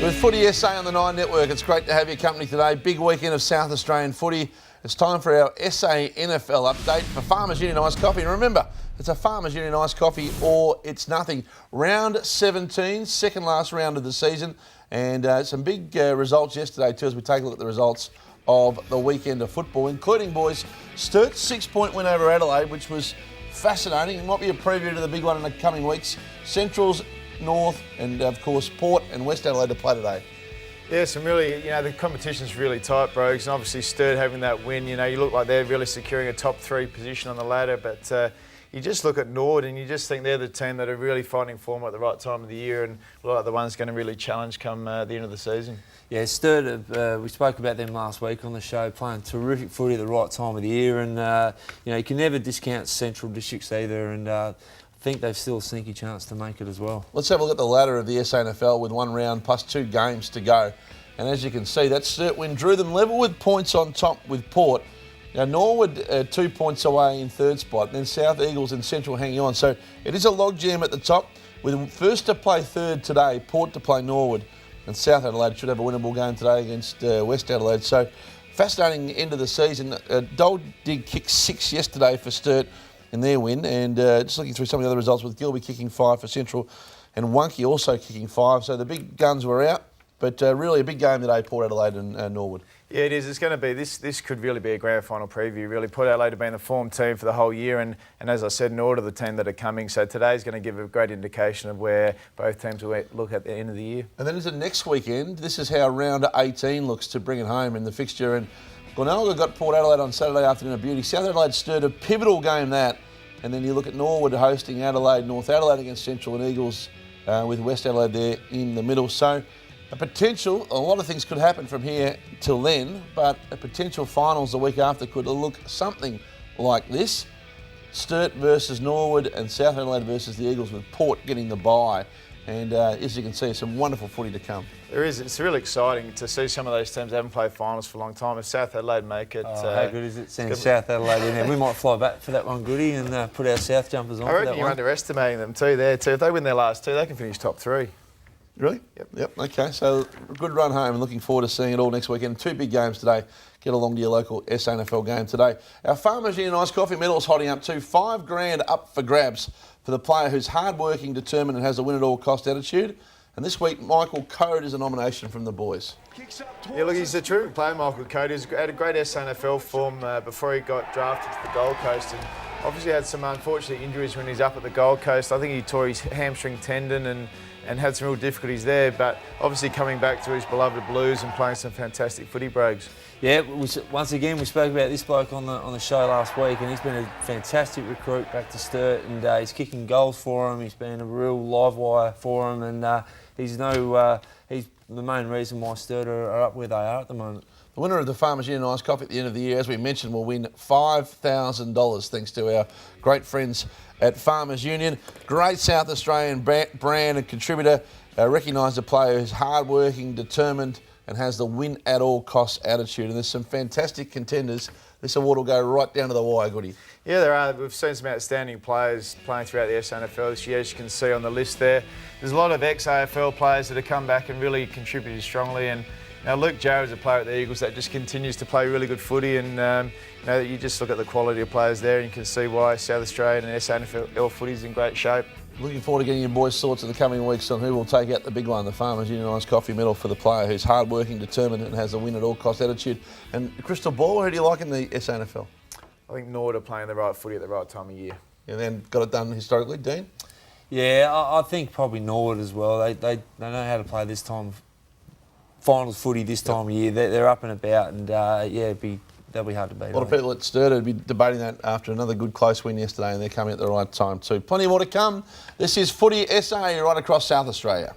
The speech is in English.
With Footy SA on the Nine Network, it's great to have your company today. Big weekend of South Australian footy. It's time for our SANFL update for Farmers Union Iced Coffee. And remember, it's a Farmers Union Iced Coffee or it's nothing. Round 17, second last round of the season. And some big results yesterday too as we take a look at the results of the weekend of football, including, boys, Sturt's 6-point win over Adelaide, which was fascinating. It might be a preview to the big one in the coming weeks. Central's, North, and of course Port and West Adelaide to play today. Yeah, some really, the competition's really tight, Brogues, and obviously Sturt having that win, you look like they're really securing a top 3 position on the ladder, but you just look at Nord and you just think they're the team that are really finding form at the right time of the year and look like the ones going to really challenge come the end of the season. Yeah, Sturt, we spoke about them last week on the show, playing terrific footy at the right time of the year, and you can never discount Central Districts either, and I think they've still a sneaky chance to make it as well. Let's have a look at the ladder of the SANFL with one round plus 2 games to go. And as you can see, that Sturt win drew them level with points on top with Port. Now Norwood 2 points away in third spot, then South Eagles and Central hanging on. So it is a logjam at the top with first to play third today, Port to play Norwood. And South Adelaide should have a winnable game today against West Adelaide. So fascinating end of the season. Dole did kick 6 yesterday for Sturt in their win, and just looking through some of the other results with Gilby kicking 5 for Central and Wonky also kicking 5. So the big guns were out, but really a big game today, Port Adelaide and Norwood. Yeah, it is. It's going to be, this could really be a grand final preview, really. Port Adelaide have been the form team for the whole year, and as I said, Nord are the team that are coming. So today's going to give a great indication of where both teams will look at the end of the year. And then into next weekend, this is how round 18 looks to bring it home in the fixture. And Glenelga got Port Adelaide on Saturday afternoon, a beauty. South Adelaide stirred a pivotal game that. And then you look at Norwood hosting Adelaide, North Adelaide against Central, and Eagles with West Adelaide there in the middle. So a potential, a lot of things could happen from here till then, but a potential finals the week after could look something like this. Sturt versus Norwood and South Adelaide versus the Eagles with Port getting the bye. And as you can see, some wonderful footy to come. There is. It's really exciting to see some of those teams that haven't played finals for a long time. If South Adelaide make it... how good is it seeing South Adelaide in there? We might fly back for that one, Goody, and put our South jumpers on. I reckon you're underestimating them too there too. If they win their last 2, they can finish top 3. Really? Yep. Okay, so a good run home and looking forward to seeing it all next weekend. 2 big games today. Get along to your local SANFL game today. Our Farmers Union Iced Coffee medal's hotting up too. $5,000 up for grabs for the player who's hard-working, determined and has a win-at-all-cost attitude. And this week, Michael Code is a nomination from the boys. Yeah, look, he's a terrific player, Michael Code. He's had a great SANFL form before he got drafted to the Gold Coast, and obviously had some unfortunate injuries when he's up at the Gold Coast. I think he tore his hamstring tendon and had some real difficulties there, but obviously coming back to his beloved Blues and playing some fantastic footy, Brogues. Yeah, once again, we spoke about this bloke on the show last week, and he's been a fantastic recruit back to Sturt, and he's kicking goals for him. He's been a real live wire for him, and he's the main reason why Sturt are up where they are at the moment. The winner of the Farmers Union Iced Coffee at the end of the year, as we mentioned, will win $5,000 thanks to our great friends at Farmers Union. Great South Australian brand and contributor. Recognise a player who's hard-working, determined and has the win-at-all-costs attitude. And there's some fantastic contenders. This award will go right down to the wire, Goody. Yeah, there are. We've seen some outstanding players playing throughout the SANFL this year, as you can see on the list there. There's a lot of ex-AFL players that have come back and really contributed strongly. And now Luke Jarrett's a player at the Eagles that just continues to play really good footy, and you just look at the quality of players there and you can see why South Australian and SANFL footy is in great shape. Looking forward to getting your boys' thoughts in the coming weeks on who will take out the big one, the Farmers Union Iced Coffee medal for the player who's hard-working, determined and has a win-at-all-cost attitude. And Crystal Ball, who do you like in the SANFL? I think Nord are playing the right footy at the right time of year. And then got it done historically, Dean? Yeah, I think probably Nord as well. They know how to play this time, finals footy this time of year. They're up and about, and they'll be hard to beat. A lot of people at Sturt would be debating that after another good close win yesterday, and they're coming at the right time too. Plenty more to come. This is Footy SA right across South Australia.